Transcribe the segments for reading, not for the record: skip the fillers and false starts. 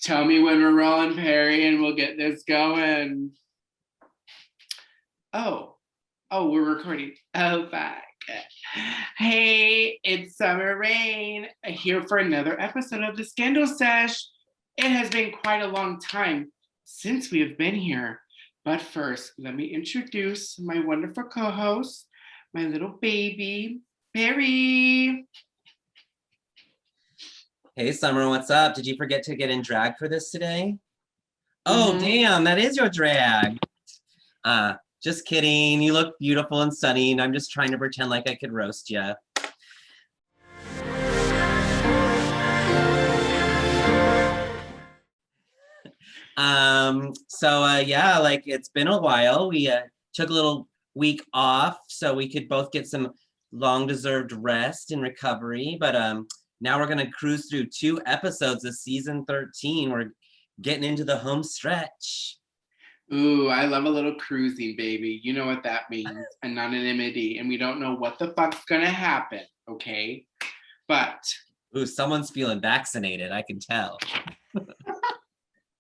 Tell me when we're rolling, Perry, and we'll get this going. Oh, we're recording. Oh, fuck. Hey, it's Summer Rayne here for another episode of the Scandal Sesh. It has been quite a long time since we have been here. But first, let me introduce my wonderful co-host, my little baby, Perry. Hey, Summer, what's up? Did you forget to get in drag for this today? Oh, damn, that is your drag. Just kidding. You look beautiful and sunny, and I'm just trying to pretend like I could roast you. Yeah, like it's been a while. We took a little week off so we could both get some long-deserved rest and recovery, but now we're gonna cruise through 2 episodes of season 13. We're getting into the home stretch. Ooh, I love a little cruising, baby. You know what that means, anonymity, and we don't know what the fuck's gonna happen, okay? But ooh, someone's feeling vaccinated, I can tell.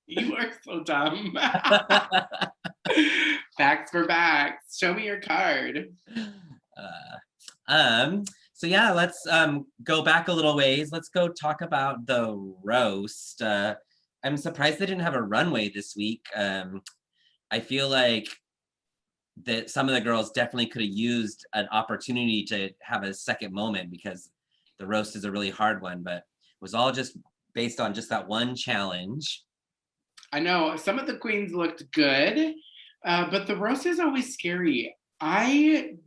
You are so dumb. Facts for facts. Show me your card. So yeah, let's go back a little ways. Let's go talk about the roast. I'm surprised they didn't have a runway this week. I feel like that some of the girls definitely could have used an opportunity to have a second moment because the roast is a really hard one, but it was all just based on just that one challenge. I know some of the queens looked good, but the roast is always scary. I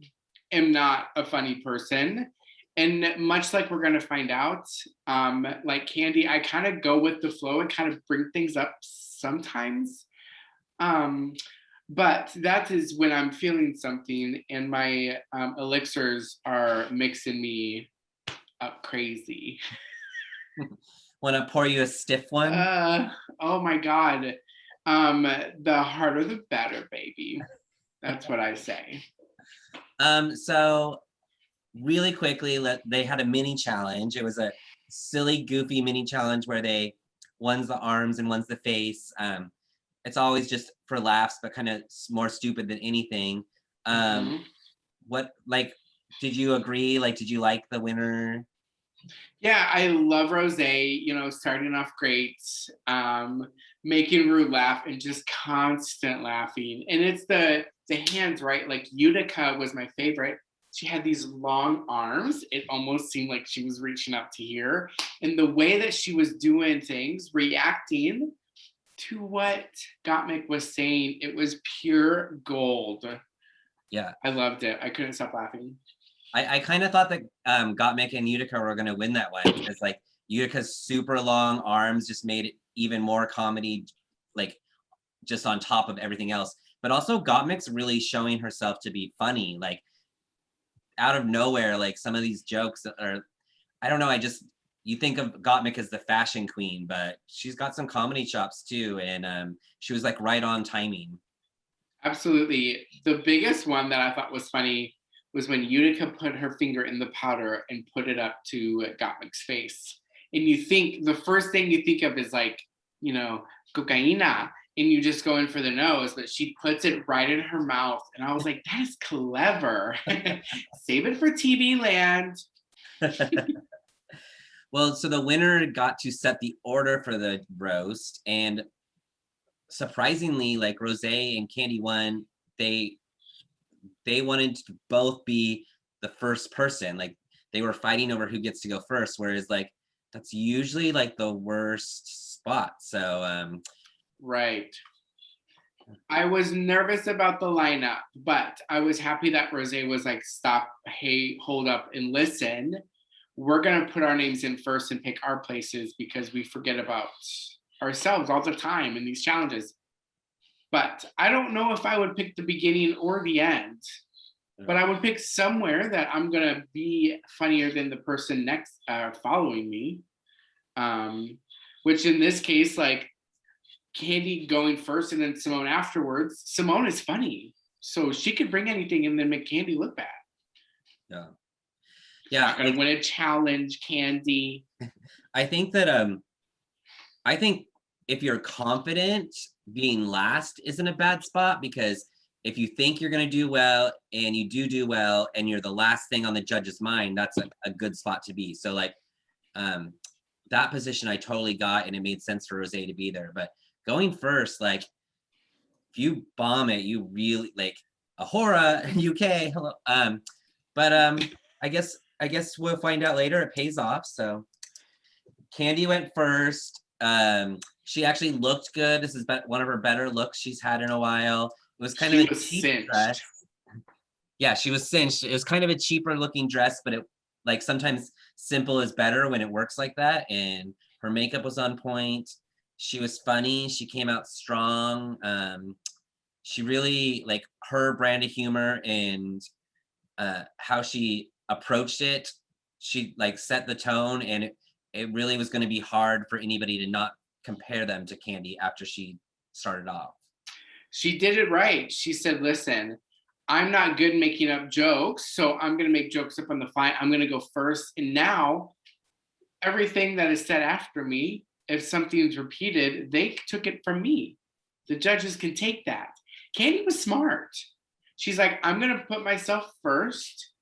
am not a funny person, and much like we're gonna find out, like Candy, I kind of go with the flow and kind of bring things up sometimes. But that is when I'm feeling something and my elixirs are mixing me up crazy. Want to pour you a stiff one? Oh my God. The harder the better, baby. That's what I say. So really quickly, they had a mini challenge. It was a silly, goofy mini challenge where one's the arms and one's the face. It's always just for laughs, but kind of more stupid than anything. What, like, did you agree? Like, did you like the winner? Yeah, I love Rosé, starting off great, making Rue laugh and just constant laughing. And it's the hands, right? Like Utica was my favorite. She had these long arms. It almost seemed like she was reaching up to here. And the way that she was doing things, reacting to what Gottmik was saying, it was pure gold. Yeah. I loved it. I couldn't stop laughing. I kind of thought that Gottmik and Utica were going to win that one because like Utica's super long arms just made it even more comedy, like just on top of everything else. But also Gottmik's really showing herself to be funny, like out of nowhere. Like some of these jokes are, I don't know. You think of Gottmik as the fashion queen, but she's got some comedy chops too, and she was like right on timing. Absolutely. The biggest one that I thought was funny was when Utica put her finger in the powder and put it up to Gottmik's face. And the first thing you think of is like, cocaina, and you just go in for the nose, but she puts it right in her mouth. And I was like, that is clever. Save it for TV land. Well, so the winner got to set the order for the roast, and surprisingly, like Rosé and Candy won, they wanted to both be the first person. Like they were fighting over who gets to go first, whereas like that's usually like the worst spot. So right. I was nervous about the lineup, but I was happy that Rosé was like, stop, hey, hold up and listen. We're gonna put our names in first and pick our places because we forget about ourselves all the time in these challenges. But I don't know if I would pick the beginning or the end, but I would pick somewhere that I'm gonna be funnier than the person next following me. Which in this case, like Candy going first and then Simone afterwards. Simone is funny, so she could bring anything and then make Candy look bad. Yeah. Yeah, Not gonna win a challenge, Candy. I think that I think if you're confident, being last isn't a bad spot, because if you think you're going to do well and you do well and you're the last thing on the judge's mind, that's a good spot to be. So like um that position I totally got, and it made sense for Rose to be there. But going first, like if you bomb it, you really like Ahora UK. Hello. But I guess we'll find out later. It pays off. So Candy went first. She actually looked good. This is one of her better looks she's had in a while. It was kind of a cheap dress. Yeah, she was cinched. It was kind of a cheaper looking dress, but it like sometimes simple is better when it works like that. And her makeup was on point. She was funny. She came out strong. She really like her brand of humor and how she approached it. She like set the tone, and it really was going to be hard for anybody to not compare them to Candy after she started off. She did it right. She said, listen, I'm not good making up jokes, so I'm going to make jokes up on the fly. I'm going to go first. And now everything that is said after me, if something's repeated, they took it from me. The judges can take that. Candy was smart. She's like, I'm going to put myself first,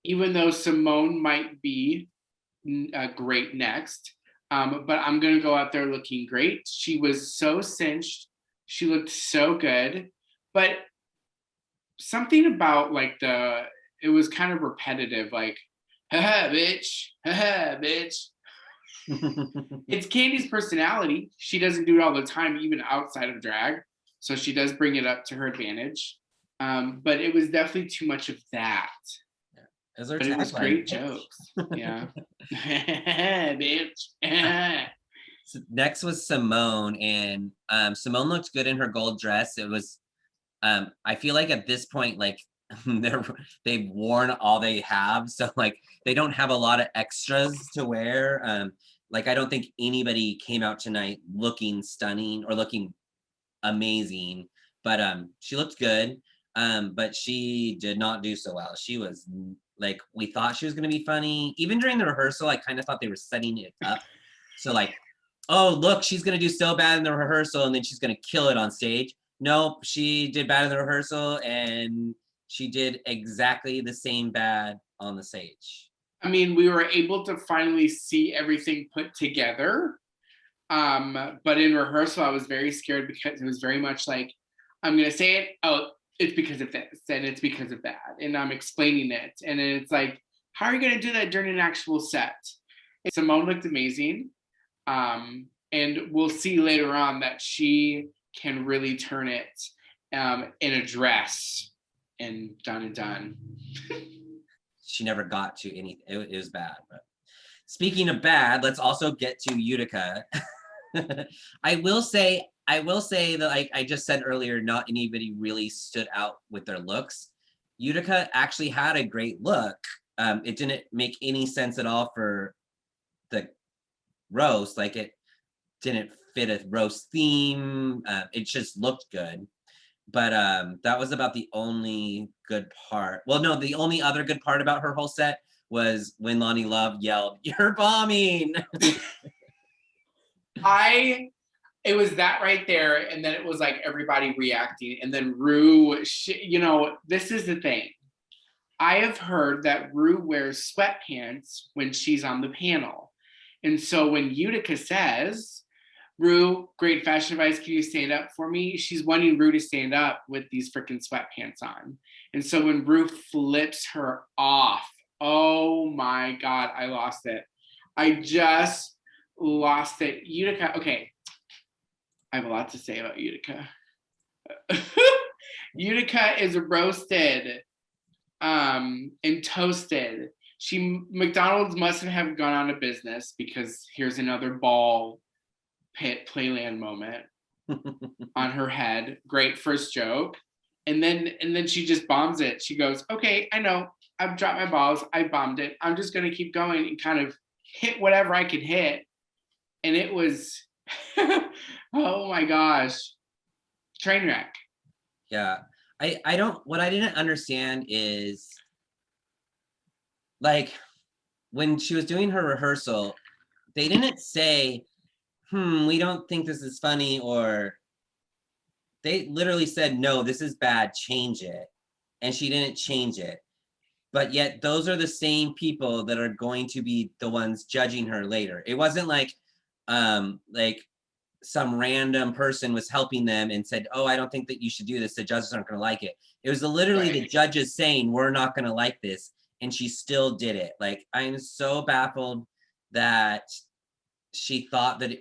even though Simone might be great next. But I'm going to go out there looking great. She was so cinched. She looked so good. But something about like it was kind of repetitive, like, haha, bitch, haha, bitch. It's Candy's personality. She doesn't do it all the time, even outside of drag. So she does bring it up to her advantage. But it was definitely too much of that. But it was great jokes. Yeah. Bitch. So next was Simone, and Simone looked good in her gold dress. It was, I feel like at this point, like they've worn all they have, so like they don't have a lot of extras to wear. Like I don't think anybody came out tonight looking stunning or looking amazing, but she looked good. But she did not do so well. She was like, we thought she was going to be funny. Even during the rehearsal, I kind of thought they were setting it up. So like, oh, look, she's going to do so bad in the rehearsal and then she's going to kill it on stage. Nope, she did bad in the rehearsal and she did exactly the same bad on the stage. I mean, we were able to finally see everything put together. But in rehearsal, I was very scared because it was very much like, I'm going to say it. Oh, it's because of this and it's because of that. And I'm explaining it. And then it's like, how are you going to do that during an actual set? And Simone looked amazing. And we'll see later on that she can really turn it in a dress and done. She never got to anything. It was bad. But speaking of bad, let's also get to Utica. I will say that, like I just said earlier, not anybody really stood out with their looks. Utica actually had a great look. It didn't make any sense at all for the roast. Like it didn't fit a roast theme. It just looked good. But that was about the only good part. Well, no, the only other good part about her whole set was when Lonnie Love yelled, "You're bombing." It was that right there, and then it was like everybody reacting, and then Rue, this is the thing. I have heard that Rue wears sweatpants when she's on the panel. And so when Utica says, Rue, great fashion advice, can you stand up for me? She's wanting Rue to stand up with these freaking sweatpants on. And so when Rue flips her off, oh my God, I lost it. I just lost it. Utica, okay. I have a lot to say about Utica. Utica is roasted and toasted. McDonald's must have gone out of business because here's another ball pit playland moment on her head. Great first joke. And then she just bombs it. She goes, okay, I know, I've dropped my balls, I bombed it. I'm just gonna keep going and kind of hit whatever I could hit. And it was oh my gosh, train wreck. Yeah, what I didn't understand is like when she was doing her rehearsal, they didn't say, we don't think this is funny, or they literally said, no, this is bad, change it. And she didn't change it. But yet those are the same people that are going to be the ones judging her later. It wasn't like some random person was helping them and said, oh, I don't think that you should do this. The judges aren't going to like it. It was literally the judges saying, we're not going to like this. And she still did it. Like, I'm so baffled that she thought that,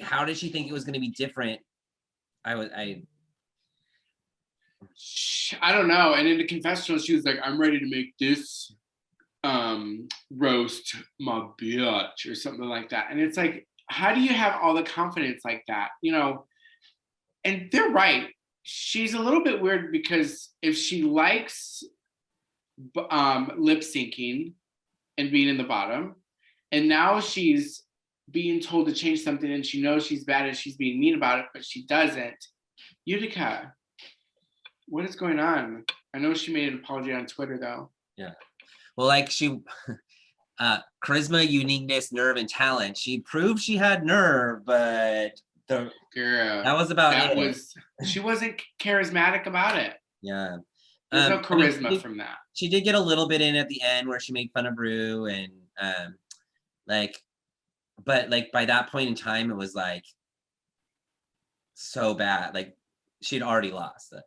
how did she think it was going to be different? I don't know. And in the confessional, she was like, I'm ready to make this roast my bitch or something like that. And it's like, how do you have all the confidence like that? You know, and they're right. She's a little bit weird because if she likes lip syncing and being in the bottom, and now she's being told to change something and she knows she's bad and she's being mean about it, but she doesn't. Utica, what is going on? I know she made an apology on Twitter though. Yeah. Well, she charisma, uniqueness, nerve, and talent. She proved she had nerve, but that was about it. She wasn't charismatic about it. Yeah. There's no charisma from that. She did get a little bit in at the end where she made fun of Rue and but by that point in time, it was so bad. She'd already lost it.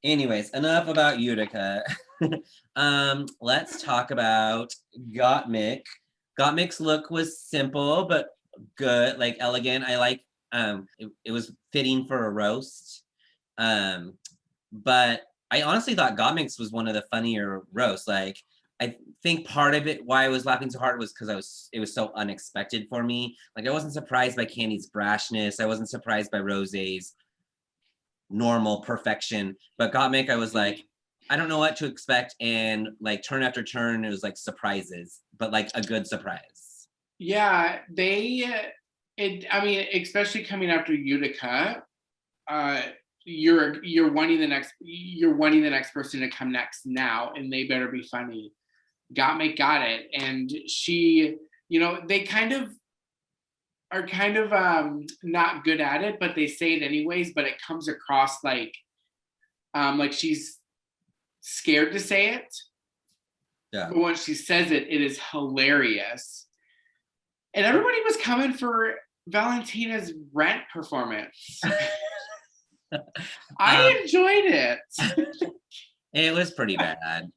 Anyways, enough about Utica. Let's talk about Gottmik. Gottmik's look was simple but good, elegant. I like it was fitting for a roast. But I honestly thought Gottmik's was one of the funnier roasts. I think part of it why I was laughing so hard was because it was so unexpected for me. I wasn't surprised by Candy's brashness. I wasn't surprised by Rosé's normal perfection, but Gottmik, I was like, I don't know what to expect, and turn after turn, it was surprises, but a good surprise. Yeah, especially coming after Utica, you're wanting the next person to come next now, and they better be funny. Gottmik got it, and she, they are not good at it, but they say it anyways, but it comes across like she's scared to say it. Yeah. But when she says it, it is hilarious. And everybody was coming for Valentina's Rent performance. I enjoyed it. It was pretty bad.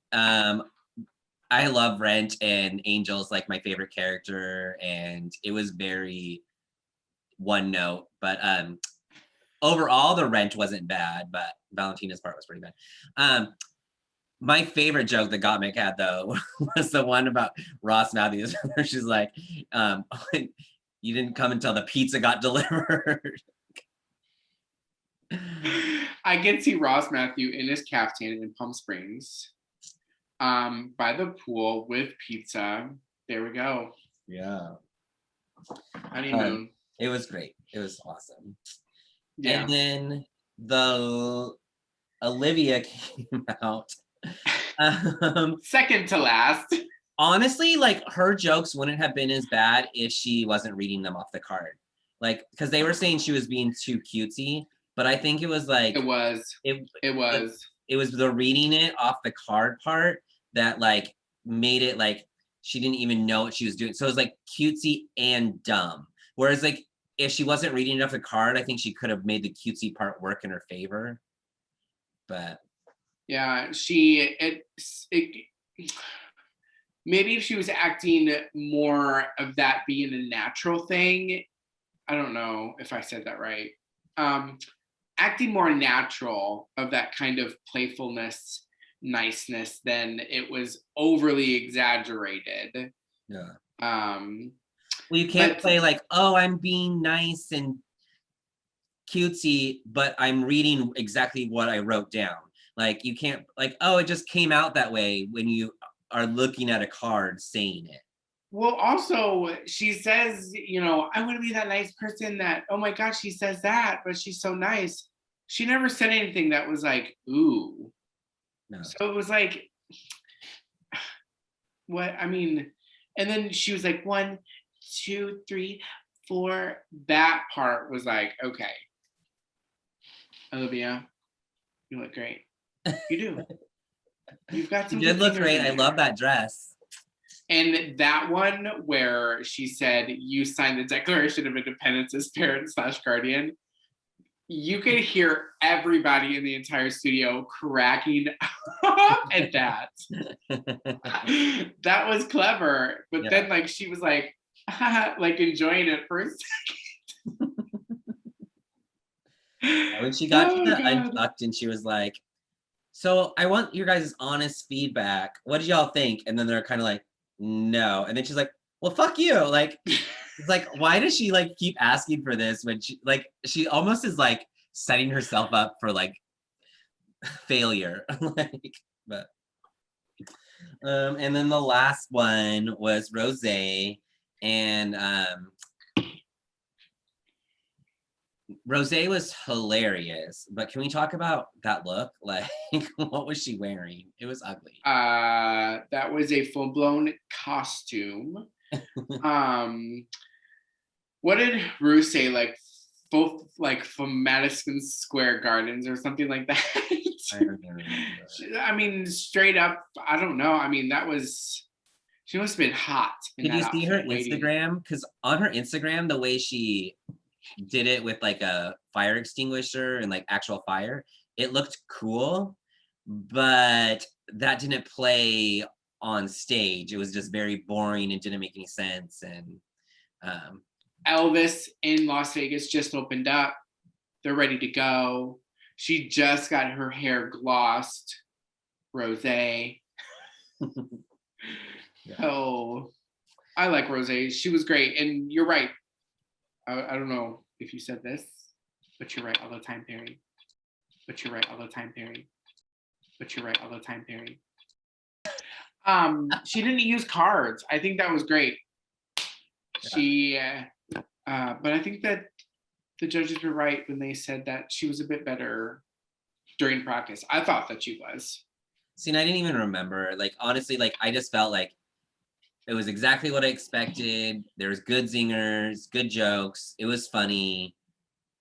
I love Rent, and Angel's my favorite character, and it was very one note, but overall the Rent wasn't bad, but Valentina's part was pretty bad. My favorite joke that Gottmik had though was the one about Ross Matthews, where she's like, you didn't come until the pizza got delivered. I can see Ross Matthew in his caftan in Palm Springs, by the pool with pizza. There we go. Yeah. Honeymoon. It was great. It was awesome. Yeah. And then the Olivia came out. Second to last. Honestly, her jokes wouldn't have been as bad if she wasn't reading them off the card. Because they were saying she was being too cutesy, but I think it was it was the reading it off the card part that made it she didn't even know what she was doing. So it was cutesy and dumb. Whereas if she wasn't reading it off the card, I think she could have made the cutesy part work in her favor. But yeah, maybe if she was acting more of that being a natural thing, I don't know if I said that right. Acting more natural of that kind of playfulness, niceness, then it was overly exaggerated. Yeah. Well, you can't play oh, I'm being nice and cutesy, but I'm reading exactly what I wrote down. You can't oh, it just came out that way when you are looking at a card saying it. Well, also, she says, I want to be that nice person that, oh my gosh, she says that, but she's so nice. She never said anything that was ooh. No. So it was what I mean, and then she was like 1, 2, 3, 4. That part was like, okay, Olivia, you look great. You do. You've got You some did good look fingers great. in I love there. that dress. And that one where she said, "You signed the Declaration of Independence as parent/guardian." You could hear everybody in the entire studio cracking up at that. That was clever. But Yeah. then like she was like, like enjoying it first. When she got to Oh the God. untucked and she was like, so I want your guys' honest feedback. What did y'all think? And then they're kind of like, no. And then she's like, well, fuck you. Like, it's like, why does she like keep asking for this when she almost is like setting herself up for like failure. Like, but and then the last one was Rose, and Rose was hilarious. But can we talk about that look? Like, what was she wearing? It was ugly. That was a full-blown costume. What did Ruth say? Like both like from Madison Square Gardens or something like that. I don't remember. I mean, straight up, I don't know. I mean, she must have been hot in Did that you see her outfit waiting. Instagram? Because on her Instagram, the way she did it with like a fire extinguisher and like actual fire, it looked cool, but that didn't play on stage. It was just very boring and didn't make any sense. And Elvis in Las Vegas just opened up. They're ready to go. She just got her hair glossed. Rose. Oh, I like Rose. She was great. And you're right. I don't know if you said this, but you're right all the time, Perry. But you're right all the time, Perry. But you're right all the time, Perry. She didn't use cards. I think that was great. She, but I think that the judges were right when they said that she was a bit better during practice. I thought that she was. see, and I didn't even remember. Like, honestly, like I just felt like it was exactly what I expected. There was good zingers, good jokes. It was funny.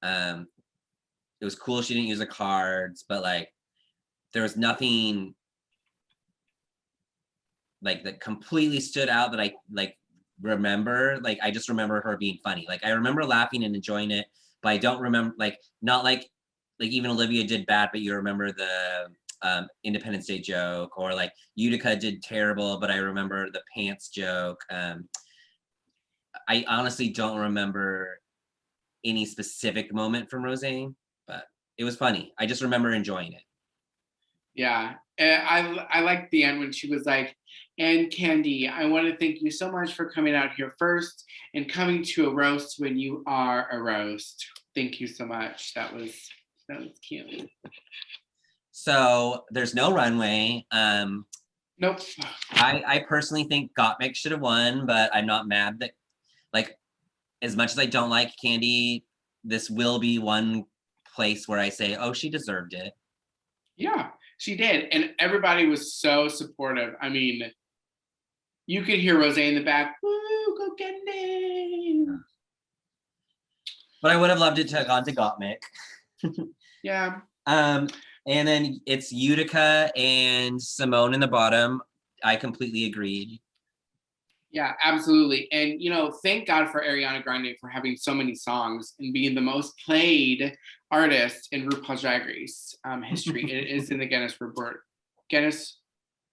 It was cool she didn't use the cards, but like there was nothing like that completely stood out that I like remember. Like I just remember her being funny. Like I remember laughing and enjoying it, but I don't remember like not like even Olivia did bad, but you remember the Independence Day joke, or like Utica did terrible, but I remember the pants joke. I honestly don't remember any specific moment from Roseanne, but it was funny. I just remember enjoying it. Yeah, I liked the end when she was like, "And Candy, I want to thank you so much for coming out here first and coming to a roast when you are a roast. Thank you so much. That was cute." So there's no runway. Nope. I personally think Gottmik should have won, but I'm not mad that, like, as much as I don't like Candy, this will be one place where I say, oh, she deserved it. Yeah, she did. And everybody was so supportive. I mean, you could hear Rose in the back, woo, go Candy. But I would have loved it to have gone to Gottmik. Yeah. And then it's Utica and Simone in the bottom. I completely agreed. Yeah, absolutely. And, thank God for Ariana Grande for having so many songs and being the most played artist in RuPaul's Drag Race history. It is in the Guinness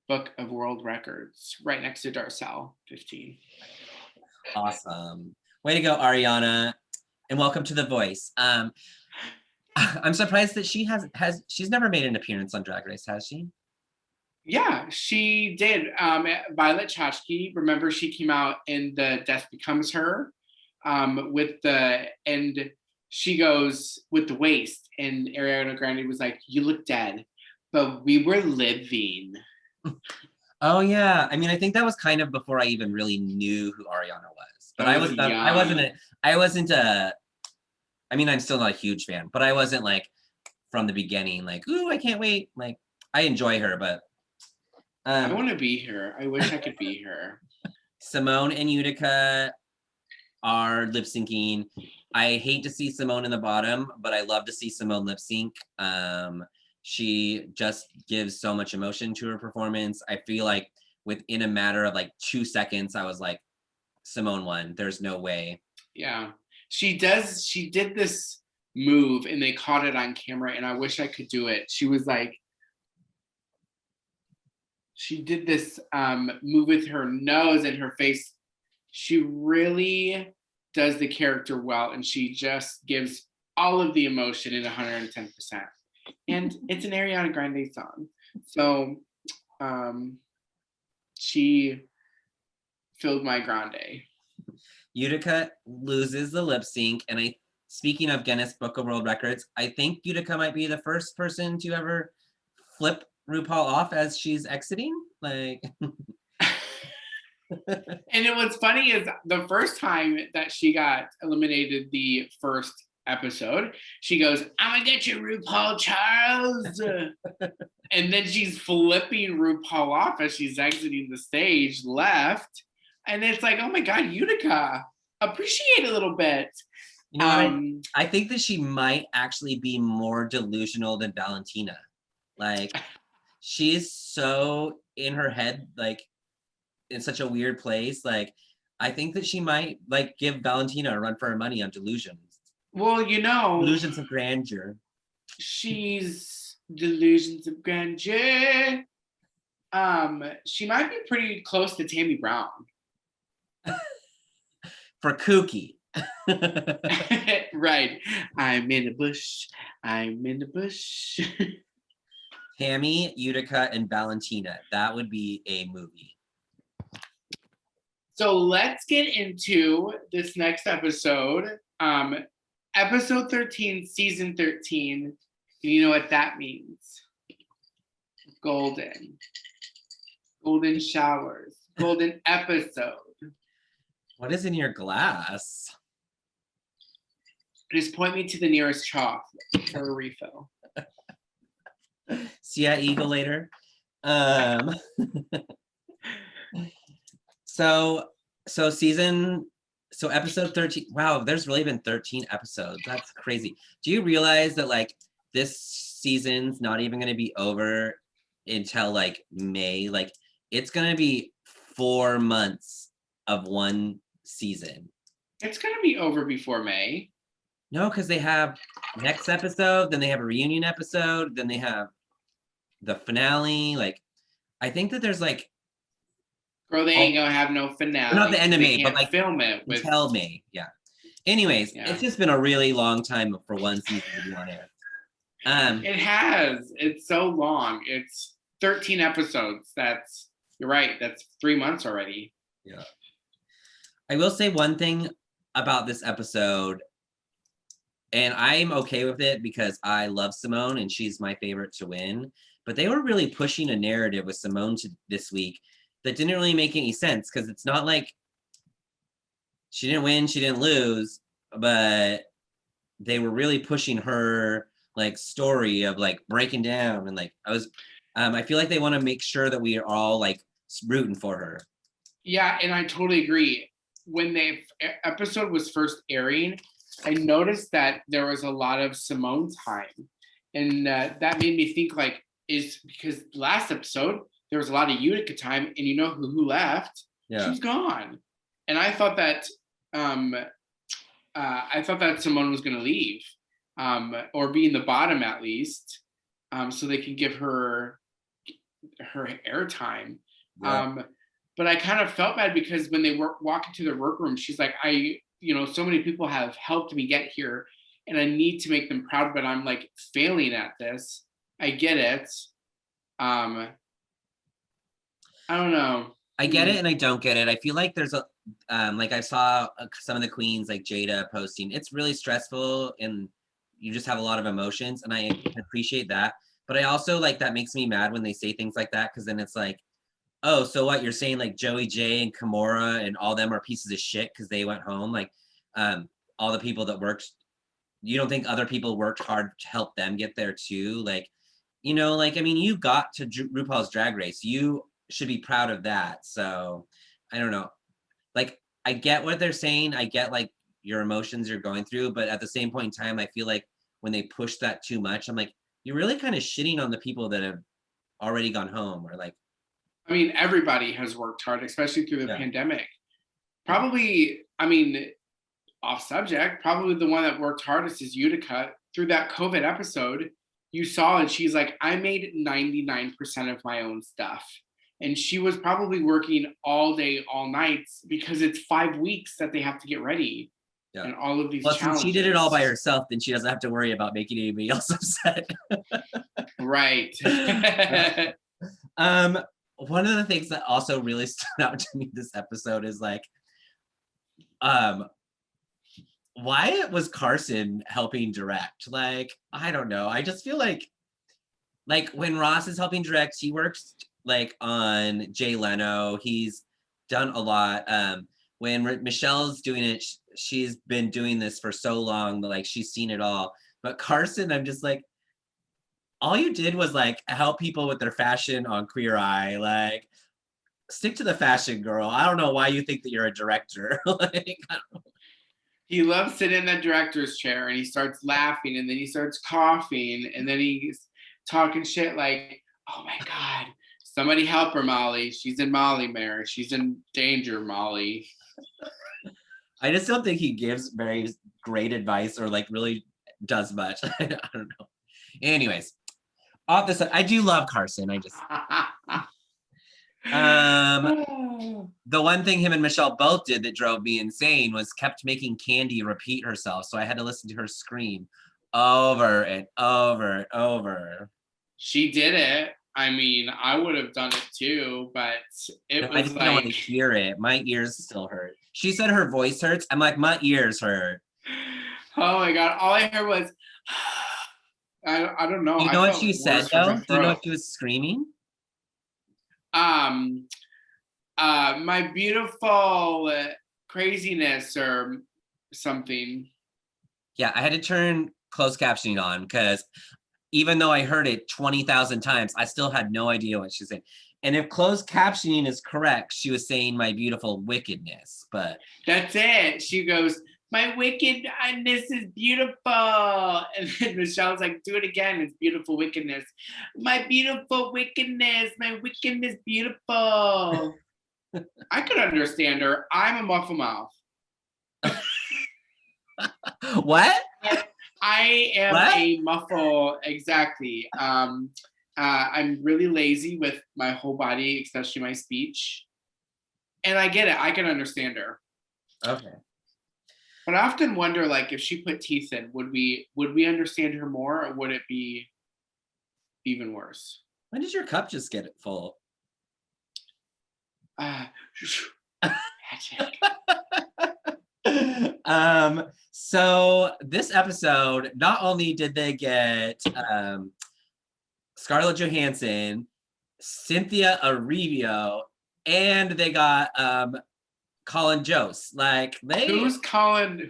Book of World Records, right next to Darcel, 15. Awesome. Way to go, Ariana. And welcome to The Voice. I'm surprised that she's never made an appearance on Drag Race, has she? Yeah, she did. Violet Chachki, remember she came out in the Death Becomes Her and she goes with the waist, and Ariana Grande was like, "You look dead, but we were living." Oh yeah, I mean, I think that was kind of before I even really knew who Ariana was. But I wasn't I mean, I'm still not a huge fan, but I wasn't like from the beginning, like, ooh, I can't wait. Like, I enjoy her, but I want to be here. I wish I could be here. Simone and Utica are lip syncing. I hate to see Simone in the bottom, but I love to see Simone lip sync. She just gives so much emotion to her performance. I feel like within a matter of like 2 seconds, I was like, Simone won. There's no way. Yeah, she does. She did this move and they caught it on camera, and I wish I could do it. She was like, she did this move with her nose and her face. She really does the character well, and she just gives all of the emotion in 110%. And it's an Ariana Grande song. So she filled my grande. Utica loses the lip sync, and speaking of Guinness Book of World Records, I think Utica might be the first person to ever flip RuPaul off as she's exiting. Like, and what's funny is the first time that she got eliminated the first episode, she goes, "I'm gonna get you, RuPaul Charles." And then she's flipping RuPaul off as she's exiting the stage left. And it's like, oh my God, Utica, appreciate a little bit. You know, I think that she might actually be more delusional than Valentina. Like, she's so in her head, like in such a weird place. Like, I think that she might like give Valentina a run for her money on delusions. Well, you know, delusions of grandeur. She's delusions of grandeur. She might be pretty close to Tammy Brown. For kooky. Right. I'm in the bush. I'm in the bush. Tammy, Utica, and Valentina. That would be a movie. So let's get into this next episode. Episode 13, season 13. And you know what that means? Golden. Golden showers. Golden episode. What is in your glass? Just point me to the nearest trough for a refill. See ya, Eagle, later. So episode 13. Wow, there's really been 13 episodes. That's crazy. Do you realize that like this season's not even going to be over until like May? Like, it's going to be 4 months of one season. It's going to be over before May. No, because they have next episode, then they have a reunion episode, then they have the finale. Like, I think that there's like, girl, they ain't gonna have no finale. Not the end of May, but like film it until May. Yeah. Anyways, It's just been a really long time for one season to be on air. It has. It's so long. It's 13 episodes. You're right. That's 3 months already. Yeah. I will say one thing about this episode, and I'm okay with it because I love Simone and she's my favorite to win. But they were really pushing a narrative with Simone this week that didn't really make any sense, because it's not like she didn't win, she didn't lose, but they were really pushing her like story of like breaking down, and like I feel like they want to make sure that we are all like rooting for her. Yeah, and I totally agree. When the episode was first airing, I noticed that there was a lot of Simone time, and that made me think like, is because last episode there was a lot of Utica time, and you know who left? Yeah. She's gone. And I thought that Simone was going to leave, or be in the bottom at least, so they can give her airtime. Yeah. But I kind of felt bad because when they walk into the workroom, she's like, so many people have helped me get here, and I need to make them proud, but I'm like failing at this. I get it. I don't know. I get it and I don't get it. I feel like there's like I saw some of the queens like Jada posting, it's really stressful and you just have a lot of emotions, and I appreciate that. But I also like that makes me mad when they say things like that, because then it's like, oh, so what, you're saying like Joey J and Kimora and all them are pieces of shit because they went home? Like, all the people that worked, you don't think other people worked hard to help them get there too? Like, like, I mean, you got to RuPaul's Drag Race. You should be proud of that. So I don't know. Like, I get what they're saying. I get like your emotions you're going through, but at the same point in time, I feel like when they push that too much, I'm like, you're really kind of shitting on the people that have already gone home, or like, I mean, everybody has worked hard, especially through the yeah. pandemic. Yeah. Probably, I mean, off subject, probably the one that worked hardest is Utica. Through that COVID episode, you saw it. She's like, I made 99% of my own stuff. And she was probably working all day, all nights, because it's 5 weeks that they have to get ready. Yeah. And all of these Well, challenges. since she did it all by herself, then she doesn't have to worry about making anybody else upset. Right. One of the things that also really stood out to me this episode is like, why was Carson helping direct? Like, I don't know. I just feel like when Ross is helping direct, he works like on Jay Leno. He's done a lot. When Michelle's doing it, she's been doing this for so long that like she's seen it all. But Carson, I'm just like, all you did was like help people with their fashion on Queer Eye. Like, stick to the fashion, girl. I don't know why you think that you're a director. Like, I don't know. He loves sitting in that director's chair and he starts laughing and then he starts coughing and then he's talking shit like, oh my God, somebody help her, Molly. She's in Molly Mare. She's in danger, Molly. I just don't think he gives very great advice or like really does much. I don't know. Anyways, off this, I do love Carson. I just the one thing him and Michelle both did that drove me insane was kept making Candy repeat herself. So I had to listen to her scream over and over and over. She did it. I mean, I would have done it too, but I just don't want to hear it. My ears still hurt. She said her voice hurts. I'm like, my ears hurt. Oh my God. All I heard was, I don't know. You know what she said though? Do you know what she was screaming? My beautiful craziness or something. Yeah, I had to turn closed captioning on because even though I heard it 20,000 times, I still had no idea what she was saying. And if closed captioning is correct, she was saying my beautiful wickedness, but that's it. She goes, my wickedness is beautiful. And then Michelle's like, do it again. It's beautiful wickedness. My beautiful wickedness. My wickedness beautiful. I could understand her. I'm a muffle mouth. What? I am a muffle. Exactly. I'm really lazy with my whole body, especially my speech. And I get it. I can understand her. Okay. But I often wonder, like, if she put teeth in, would we understand her more, or would it be even worse? When did your cup just get it full? Magic. So this episode, not only did they get Scarlett Johansson, Cynthia Erivo, and they got Colin Jost. Like, Who's Colin?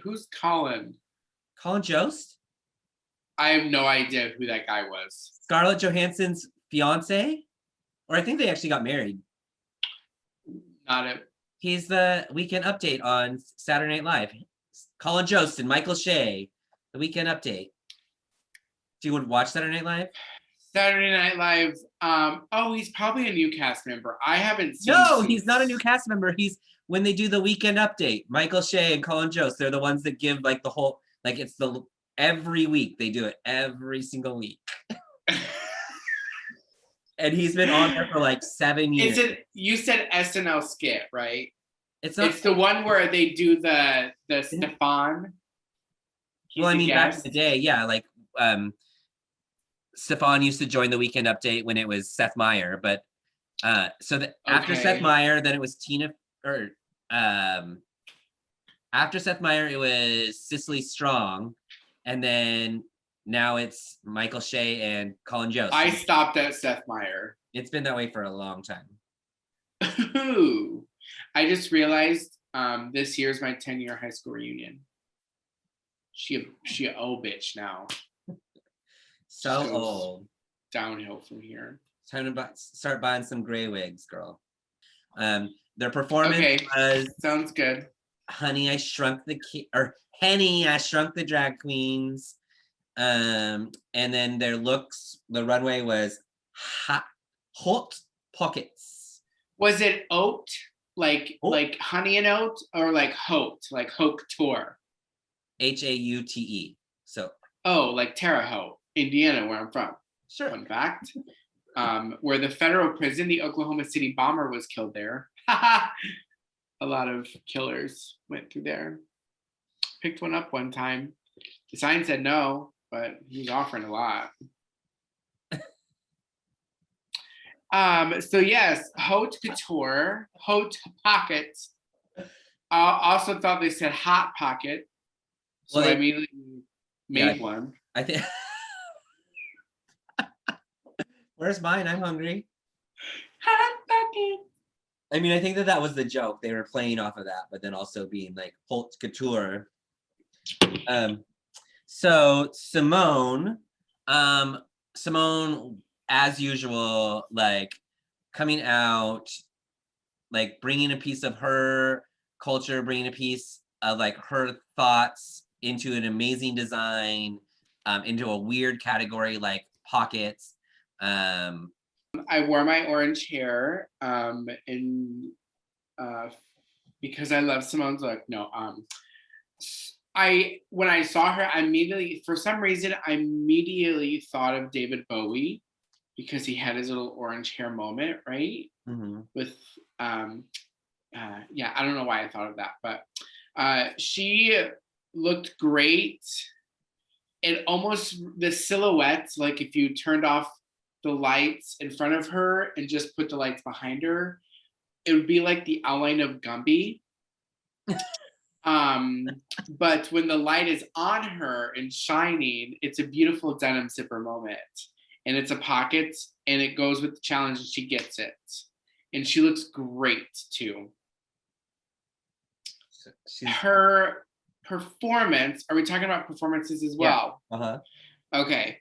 Colin Jost? I have no idea who that guy was. Scarlett Johansson's fiance? Or I think they actually got married. Not it. He's the Weekend Update on Saturday Night Live. Colin Jost and Michael Shea, the Weekend Update. Do you want to watch Saturday Night Live? Saturday Night Live. Oh, he's probably a new cast member. I haven't seen. No, he's not a new cast member. He's when they do the Weekend Update. Michael Shea and Colin Jost, they're the ones that give like the whole, like it's the every week they do it every single week. And he's been on there for like 7 years. You said SNL skit, right? It's not. It's the one where they do the Stefan. Well, I mean, back in the day, yeah, like Stefan used to join the Weekend Update when it was Seth Meyer, but after Seth Meyer, then it was after Seth Meyer, it was Cicely Strong, and then now it's Michael Shea and Colin Jost. I stopped at Seth Meyer. It's been that way for a long time. Ooh. I just realized this year's my 10-year high school reunion. She a old bitch now. So old. Downhill from here. Time to start buying some gray wigs, girl. Their performance Okay, was sounds good. Henny, I Shrunk the Drag Queens. And then their looks, the runway was hot pockets. Was it oat, like Oh. like honey and oat, or like haute, like haute couture? HAUTE. So Oh, like Terre Haute, Indiana, where I'm from. sure. Fun fact. Where the federal prison, the Oklahoma City bomber, was killed there. A lot of killers went through there. Picked one up one time. The sign said no, but he was offering a lot. So yes, haute couture, haute pockets. Also thought they said hot pocket, so Well, I immediately made yeah, one. I think. Where's mine? I'm hungry. Hot pocket. I mean, I think that was the joke. They were playing off of that, but then also being like haute couture. So Simone, Simone, as usual, like coming out, like bringing a piece of her culture, bringing a piece of like her thoughts into an amazing design, into a weird category like pockets. I wore my orange hair, and because I love Simone's look. No, when I saw her, I immediately, for some reason, I immediately thought of David Bowie because he had his little orange hair moment, right? Mm-hmm. With yeah, I don't know why I thought of that, but she looked great. It almost, the silhouette, like if you turned off the lights in front of her and just put the lights behind her, it would be like the outline of Gumby. But when the light is on her and shining, it's a beautiful denim zipper moment. And it's a pocket, and it goes with the challenge, and she gets it. And she looks great too. Her performance, are we talking about performances as well? Yeah. Uh-huh. Okay.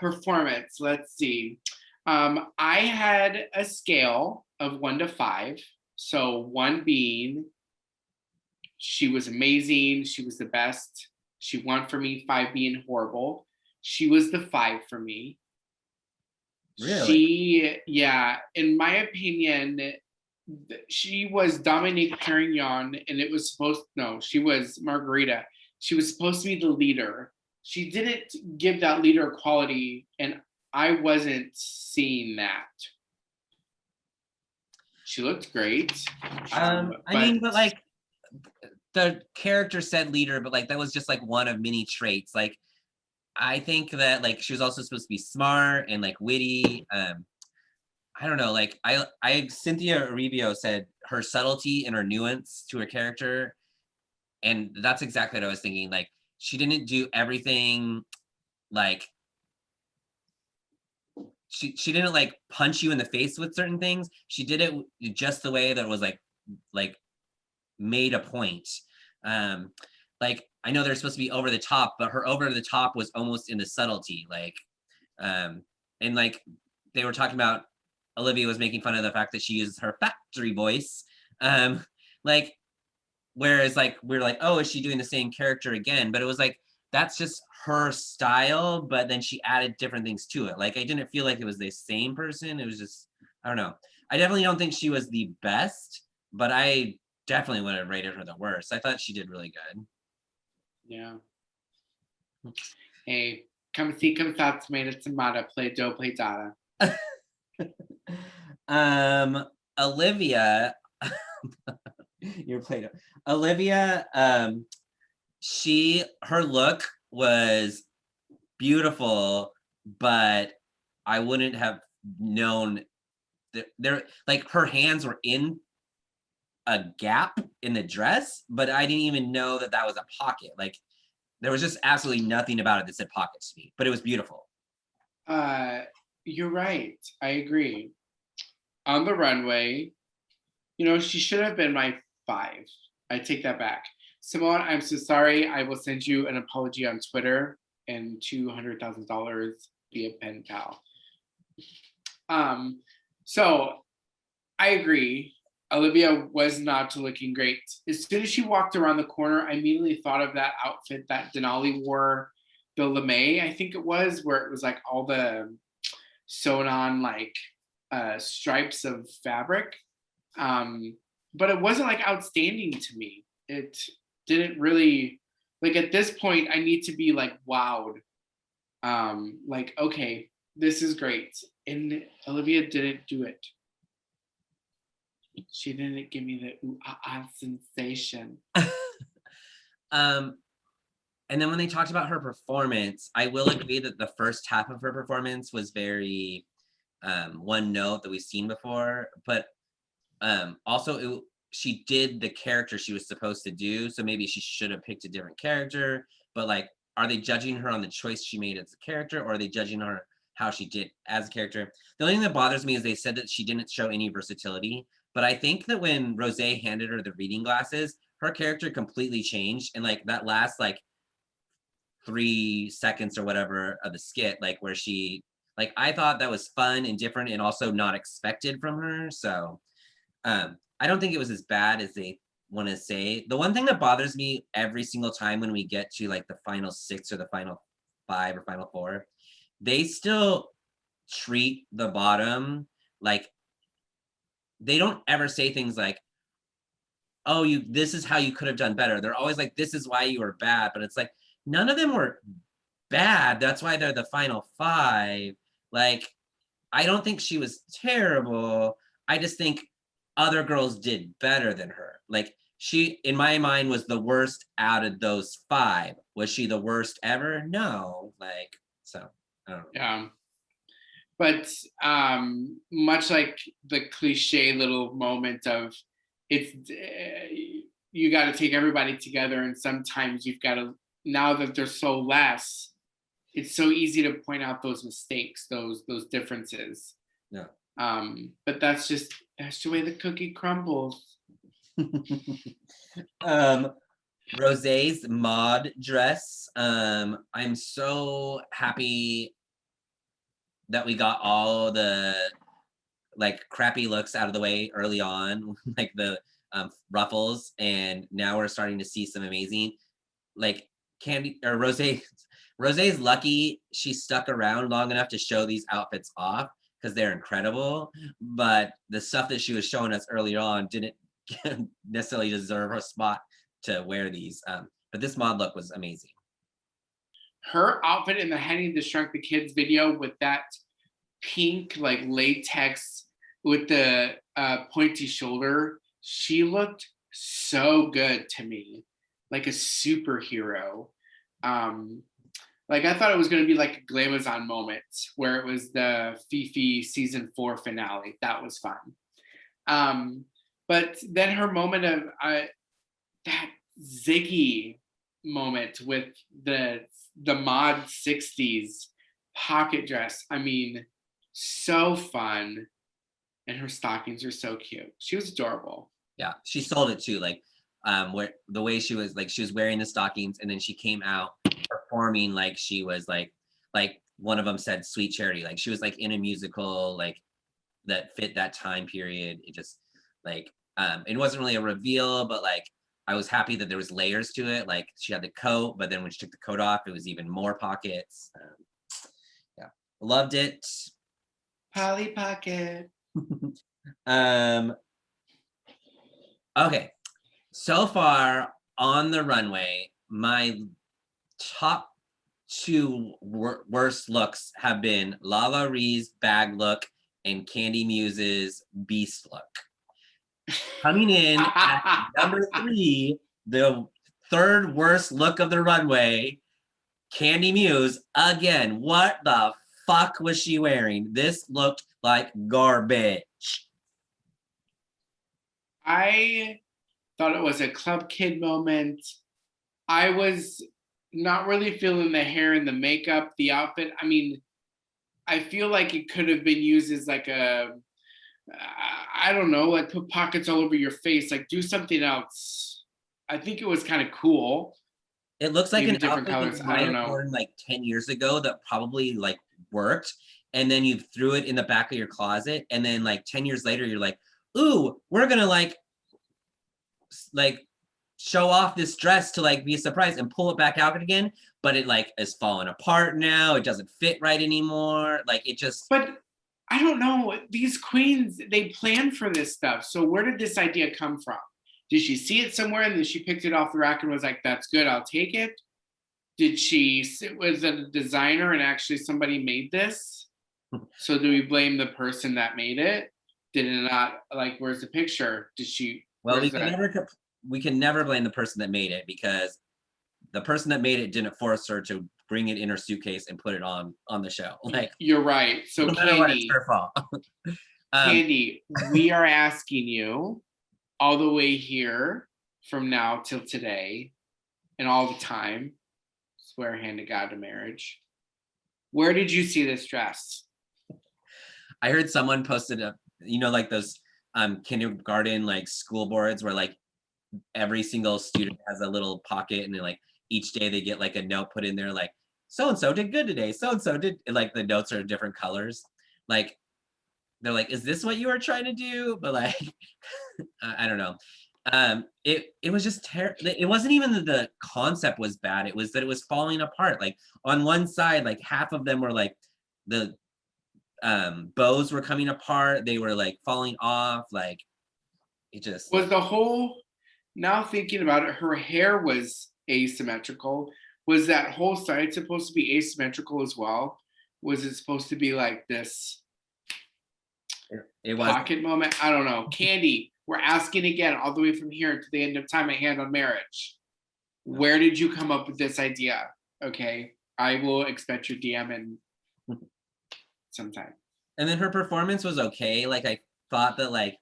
Performance, let's see. I had a scale of 1 to 5. So 1 being she was amazing, she was the best, she won for me. 5 being horrible. She was the 5 for me. Really? Yeah, in my opinion, she was Dominique Perignon, and it was she was Margarita. She was supposed to be the leader. She didn't give that leader quality, and I wasn't seeing that. She looked great. I mean, but like the character said leader, but like that was just like one of many traits. Like I think that like she was also supposed to be smart and like witty. I don't know, like I Cynthia Arribio said her subtlety and her nuance to her character, and that's exactly what I was thinking. Like she didn't do everything, like she didn't like punch you in the face with certain things. She did it just the way that was like made a point. Like I know they're supposed to be over the top, but her over the top was almost in the subtlety. Like, and like they were talking about, Olivia was making fun of the fact that she uses her factory voice. Like, whereas like we're like, oh, is she doing the same character again? But it was like that's just her style, but then she added different things to it. Like I didn't feel like it was the same person. It was just, I don't know. I definitely don't think she was the best, but I definitely would have rated her the worst. I thought she did really good. Yeah. Hey, come see, come thought, tomato, tomato, play dough, play data. Olivia, your Play-Doh. Olivia, her look was beautiful, but I wouldn't have known that there, like her hands were in a gap in the dress, but I didn't even know that was a pocket. Like there was just absolutely nothing about it that said pockets to me, but it was beautiful. You're right. I agree. On the runway, she should have been my 5. I take that back. Simone, I'm so sorry. I will send you an apology on Twitter and $200,000 via pen pal. So I agree. Olivia was not looking great. As soon as she walked around the corner, I immediately thought of that outfit that Denali wore, the LeMay, I think it was, where it was like all the sewn on like stripes of fabric. But it wasn't like outstanding to me. It didn't really, like at this point, I need to be like wowed. Like, okay, this is great. And Olivia didn't do it. She didn't give me the ooh, sensation. And then when they talked about her performance, I will agree that the first half of her performance was very one note that we've seen before, but also she did the character she was supposed to do, so maybe she should have picked a different character. But like, are they judging her on the choice she made as a character, or are they judging her how she did as a character? The only thing that bothers me is they said that she didn't show any versatility, but I think that when Rose handed her the reading glasses, her character completely changed, and like that last like 3 seconds or whatever of the skit, like where she, like, I thought that was fun and different and also not expected from her. So I don't think it was as bad as they want to say. The one thing that bothers me every single time when we get to like the final 6 or the final 5 or final 4, they still treat the bottom like, they don't ever say things like, oh, this is how you could have done better. They're always like, this is why you were bad. But it's like, none of them were bad. That's why they're the final 5. Like, I don't think she was terrible. I just think other girls did better than her. Like, she, in my mind, was the worst out of those 5. Was she the worst ever? No. Like, so I don't know. Yeah. But much like the cliche little moment of it's you got to take everybody together, and sometimes you've got to, now that there's so less, it's so easy to point out those mistakes, those differences. Yeah. But that's the way the cookie crumbles. Rosé's mod dress. I'm so happy that we got all the like crappy looks out of the way early on, like the ruffles, and now we're starting to see some amazing, like, Candy or Rosé's lucky she stuck around long enough to show these outfits off because they're incredible, but the stuff that she was showing us earlier on didn't necessarily deserve her spot to wear these. But this mod look was amazing. Her outfit in the Henny the Shrunk the Kids video with that pink like latex with the pointy shoulder, she looked so good to me, like a superhero. Like I thought it was going to be like a Glamazon moment where it was the Fifi season 4 finale. That was fun. But then her moment of that Ziggy moment with the mod 60s pocket dress. I mean, so fun. And her stockings are so cute. She was adorable. Yeah, she sold it too. Like, where the way she was, like, she was wearing the stockings and then she came out performing like she was like one of them said Sweet Charity. Like she was like in a musical like that fit that time period. It just like it wasn't really a reveal, but like I was happy that there was layers to it. Like she had the coat, but then when she took the coat off, it was even more pockets. Yeah, loved it. Polly Pocket. Okay, so far on the runway, my top 2 worst looks have been Lala Ree's bag look and Candy Muse's beast look. Coming in at number 3, the 3rd worst look of the runway, Candy Muse. Again, what the fuck was she wearing? This looked like garbage. I thought it was a club kid moment. I was not really feeling the hair and the makeup, the outfit. I mean, I feel like it could have been used as like I don't know, like put pockets all over your face, like do something else. I think it was kind of cool. It looks like Maybe an different outfit colors. that I might don't have know. worn like 10 years ago that probably like worked. and then you threw it in the back of your closet, and then like 10 years later you're like, ooh, we're gonna like show off this dress to like be a surprise and pull it back out again, but it like is falling apart now, it doesn't fit right anymore, like it just. But I don't know, these queens, they plan for this stuff. So where did this idea come from? Did she see it somewhere and then she picked it off the rack and was like, that's good, I'll take it? Was it a designer and actually somebody made this? So do we blame the person that made it? Did it not, like, where's the picture? Well, we can never blame the person that made it, because the person that made it didn't force her to bring it in her suitcase and put it on the show. Like, you're right. So no matter what, it's her fault. Candy, we are asking you all the way here from now till today and all the time, swear hand to God to marriage. Where did you see this dress? I heard someone posted up, like those kindergarten like school boards where like every single student has a little pocket, and then like each day they get like a note put in there like, so and so did good today, so and so did, like the notes are different colors, like they're like, is this what you were trying to do? But like I don't know. It was just terrible. It wasn't even that the concept was bad, it was that it was falling apart. Like on one side, like half of them were like the bows were coming apart, they were like falling off, like it just Was the whole, now thinking about it, her hair was asymmetrical. Was that whole side supposed to be asymmetrical as well? Was it supposed to be like this it was pocket moment? I don't know. Candy, we're asking again all the way from here to the end of time at Hand on Marriage. Where did you come up with this idea? Okay, I will expect your DM in sometime. And then her performance was okay. Like I thought that like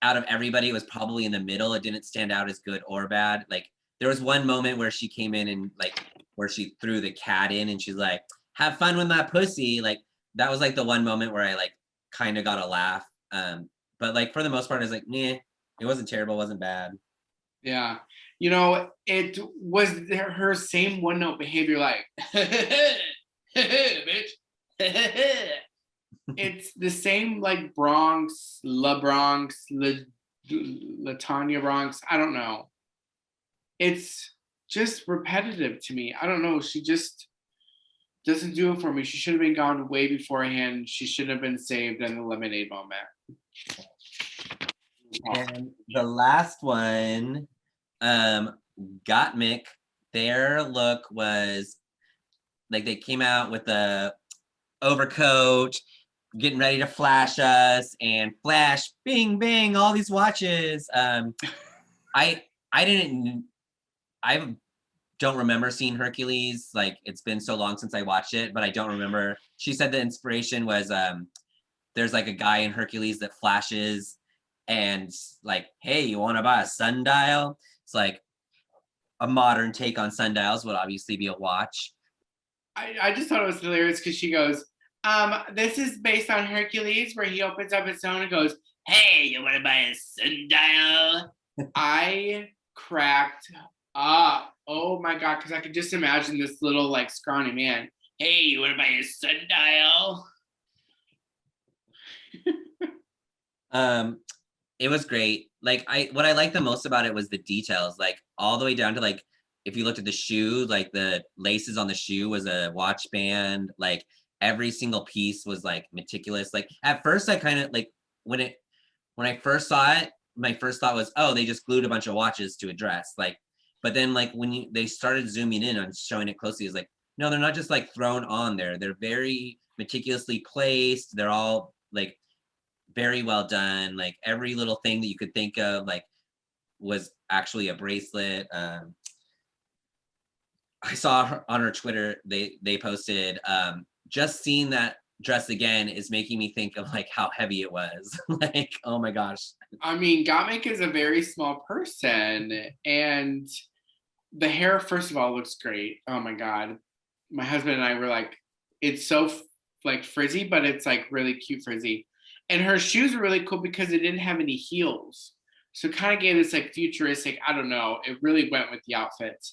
out of everybody, it was probably in the middle. It didn't stand out as good or bad. Like there was one moment where she came in and like where she threw the cat in and she's like, have fun with that pussy. Like that was like the one moment where I like kind of got a laugh. But like for the most part, I was like, nah, it wasn't terrible, it wasn't bad. Yeah. It was her same one note behavior, like, bitch. It's the same like Bronx, La Bronx, Latanya Bronx. I don't know. It's just repetitive to me. I don't know. She just doesn't do it for me. She should have been gone way beforehand. She should have been saved in the lemonade moment. And the last one, Gottmik, their look was like they came out with the overcoat, getting ready to flash us, and flash, bing, bing, all these watches. I don't remember seeing Hercules. Like it's been so long since I watched it, but I don't remember. She said the inspiration was there's like a guy in Hercules that flashes and like, hey, you want to buy a sundial? It's like a modern take on sundials, would obviously be a watch. I just thought it was hilarious because she goes, this is based on Hercules, where he opens up his phone and goes, hey, you want to buy a sundial? I cracked up. Oh my God, because I could just imagine this little like scrawny man. Hey, you want to buy a sundial? It was great. Like what I liked the most about it was the details, like all the way down to like if you looked at the shoe, like the laces on the shoe was a watch band, like every single piece was like meticulous. Like at first I kind of like when I first saw it, my first thought was, oh, they just glued a bunch of watches to a dress. Like, but then like when they started zooming in on showing it closely, it's like, no, they're not just like thrown on there. They're very meticulously placed. They're all like very well done. Like every little thing that you could think of like was actually a bracelet. I saw her on her Twitter, they posted, just seeing that dress again is making me think of like how heavy it was. Like, oh my gosh. I mean, Gottmik is a very small person, and the hair, first of all, looks great. Oh my God. My husband and I were like, it's so like frizzy, but it's like really cute frizzy. And her shoes were really cool because it didn't have any heels. So it kind of gave this like futuristic, I don't know, it really went with the outfit.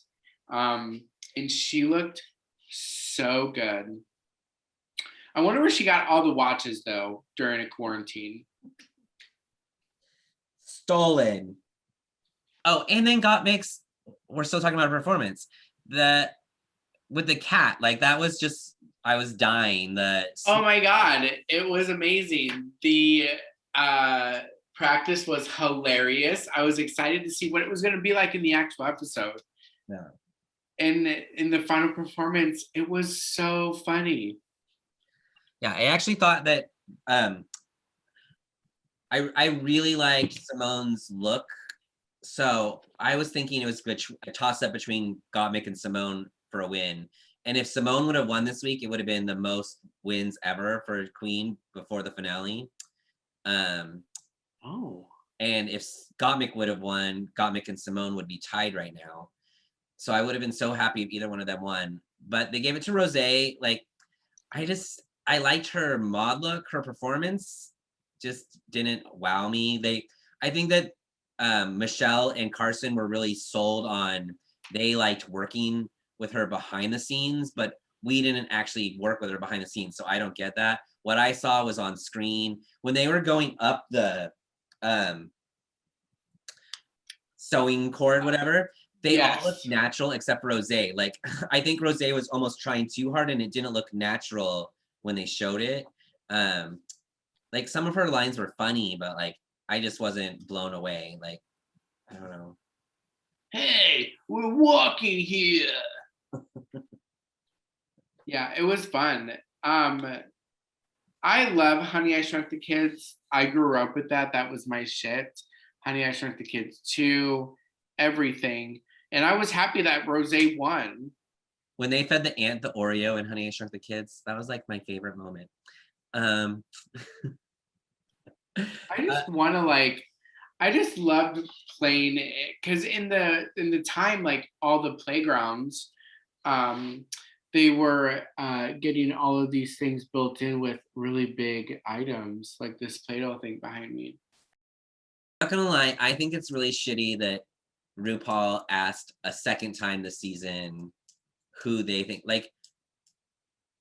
And she looked so good. I wonder where she got all the watches though during a quarantine. Stolen. Oh, and then we're still talking about her performance. With the cat, like that was just, I was dying. Oh my God, it was amazing. The practice was hilarious. I was excited to see what it was going to be like in the actual episode. Yeah. And in the final performance, it was so funny. Yeah, I actually thought that I really liked Simone's look. So I was thinking it was a toss up between Gottmik and Simone for a win. And if Simone would have won this week, it would have been the most wins ever for Queen before the finale. Oh. And if Gottmik would have won, Gottmik and Simone would be tied right now. So I would have been so happy if either one of them won. But they gave it to Rosé. Like, I liked her mod look, her performance just didn't wow me. I think that Michelle and Carson were really sold on, they liked working with her behind the scenes, but we didn't actually work with her behind the scenes. So I don't get that. What I saw was on screen when they were going up the sewing cord, whatever. They all looked natural except for Rosé. Like, I think Rosé was almost trying too hard and it didn't look natural when they showed it. Like some of her lines were funny, but like I just wasn't blown away. Like, I don't know. Hey, we're walking here. Yeah, it was fun. I love Honey, I Shrunk the Kids. I grew up with that. That was my shit. Honey, I Shrunk the Kids 2, everything. And I was happy that Rosé won. When they fed the ant the Oreo in Honey, I Shrunk the Kids, that was like my favorite moment. I just want to I just loved playing it because in the time, like all the playgrounds, they were getting all of these things built in with really big items, like this Play-Doh thing behind me. Not gonna lie, I think it's really shitty that RuPaul asked a second time this season who they think, like,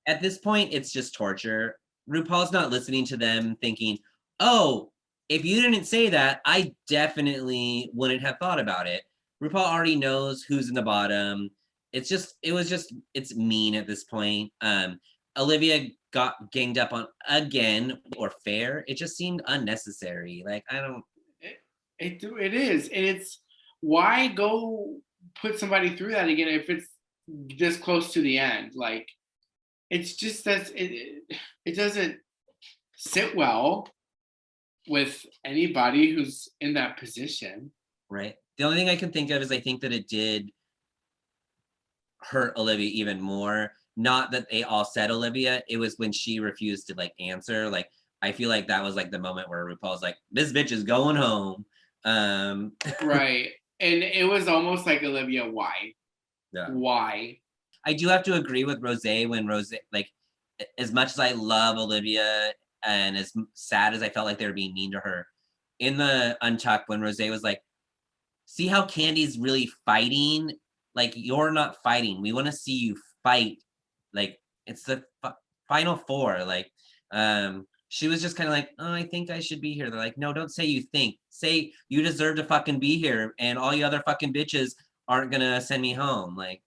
at this point, it's just torture. RuPaul's not listening to them thinking, oh, if you didn't say that, I definitely wouldn't have thought about it. RuPaul already knows who's in the bottom. It's mean at this point. Olivia got ganged up on again, or fair. It just seemed unnecessary. Like, I don't. It is, and it's why go put somebody through that again if it's this close to the end. Like, it's just that it doesn't sit well with anybody who's in that position. Right. The only thing I can think of is I think that it did hurt Olivia even more. Not that they all said Olivia, it was when she refused to like answer. Like, I feel like that was like the moment where RuPaul's like, this bitch is going home. Right. And it was almost like, Olivia, why? Yeah. Why? I do have to agree with Rosé when Rosé, like, as much as I love Olivia and as sad as I felt like they were being mean to her, in the Untucked, when Rosé was like, see how Candy's really fighting? Like, you're not fighting. We want to see you fight. Like, it's the final four. Like, she was just kind of like, oh, I think I should be here. They're like, no, don't say you think. Say you deserve to fucking be here, and all you other fucking bitches aren't gonna send me home. Like,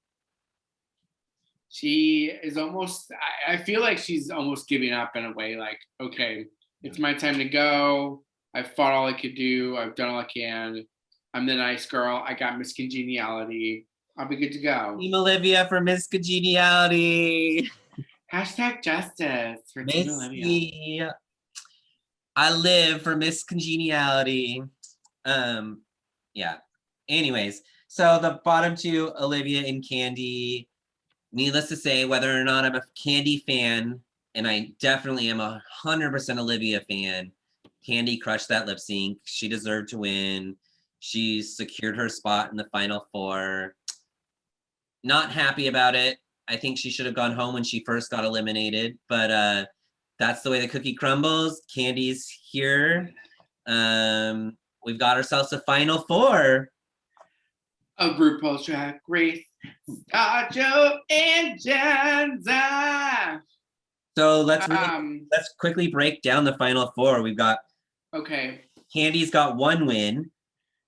she is almost, I feel like she's almost giving up in a way, like, okay, it's my time to go. I've fought all I could do. I've done all I can. I'm the nice girl. I got Miss Congeniality. I'll be good to go. Team Olivia for Miss Congeniality. Hashtag justice for Team Olivia. I live for Miss Congeniality. Yeah. Anyways, so the bottom two, Olivia and Candy. Needless to say, whether or not I'm a Candy fan, and I definitely am 100% Olivia fan, Candy crushed that lip sync. She deserved to win. She secured her spot in the final four. Not happy about it. I think she should have gone home when she first got eliminated, but that's the way the cookie crumbles. Candy's here. We've got ourselves a final four of RuPaul's Drag Race. Start your engines. So let's quickly break down the final four. We've got Okay. Candy's got 1 win.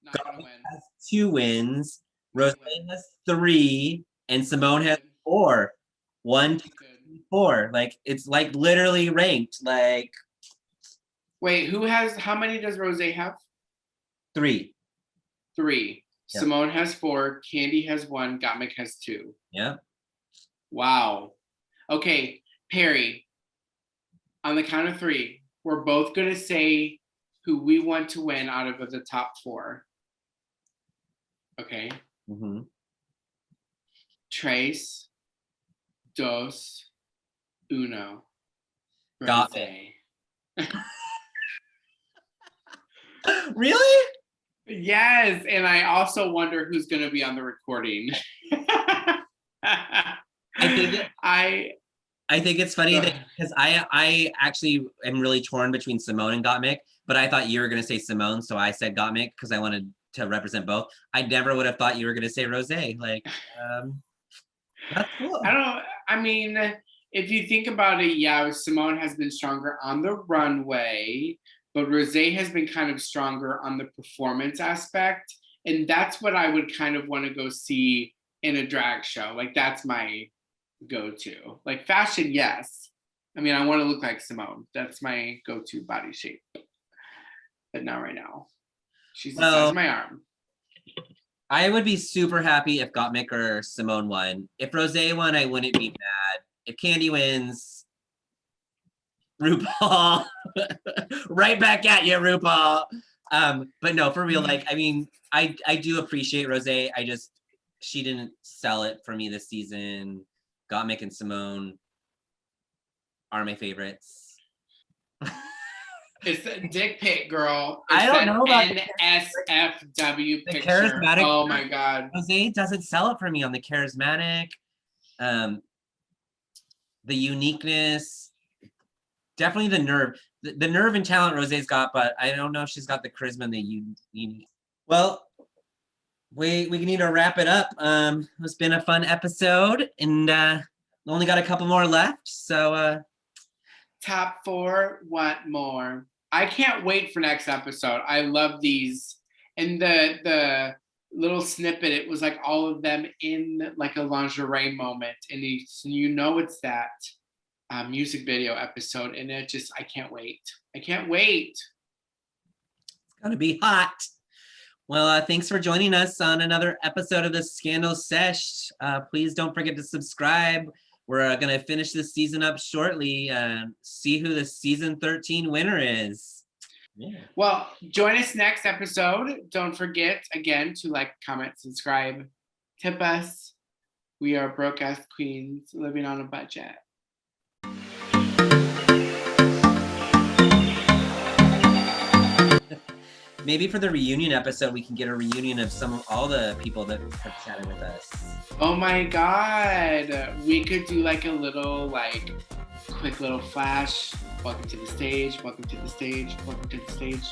Not gonna win. Has 2 wins. Rose has 3, and Simone has 4. 1, 2, 3, 4. Like it's like literally ranked. Like wait, how many does Rose have? 3. 3. Yeah. Simone has 4. Candy has 1. Gottmik has 2. Yeah. Wow. Okay, Perry. On the count of 3, we're both gonna say who we want to win out of the top 4. Okay. Mm-hmm. Tres, dos, uno. Got Rose. Really? Yes, and I also wonder who's going to be on the recording. I think it's funny that because I actually am really torn between Simone and Gottmik, but I thought you were going to say Simone, so I said Gottmik because I wanted to represent both. I never would have thought you were going to say Rose. Like, that's cool. I mean, if you think about it, yeah, Simone has been stronger on the runway, but Rose has been kind of stronger on the performance aspect. And that's what I would kind of want to go see in a drag show. Like, that's my go-to. Like, fashion, yes. I mean, I want to look like Simone. That's my go-to body shape. But not right now. She's the size of my arm. I would be super happy if Gottmik or Simone won. If Rose won, I wouldn't be mad. If Candy wins, RuPaul, right back at you, RuPaul. But no, for real, like, I mean, I do appreciate Rose. She didn't sell it for me this season. Gottmik and Simone are my favorites. It's a dick pic, girl. It's I don't know about NSFW the picture. charismatic. Oh my god. Rose doesn't sell it for me on the charismatic, the uniqueness, definitely the nerve. The nerve and talent Rose's got, but I don't know if she's got the charisma and the unique. Well, we need to wrap it up. It's been a fun episode, and only got a couple more left. So top 4, what more? I can't wait for next episode. I love these. And the little snippet, it was like all of them in like a lingerie moment. And you know it's that music video episode. And it just, I can't wait. I can't wait. It's gonna be hot. Well, thanks for joining us on another episode of the Scandal Sesh. Please don't forget to subscribe. We're going to finish this season up shortly and see who the season 13 winner is. Yeah. Well, join us next episode. Don't forget, again, to like, comment, subscribe, tip us. We are broke-ass queens living on a budget. Maybe for the reunion episode, we can get a reunion of all the people that have chatted with us. Oh my God. We could do like a little, quick little flash. Welcome to the stage, welcome to the stage, welcome to the stage.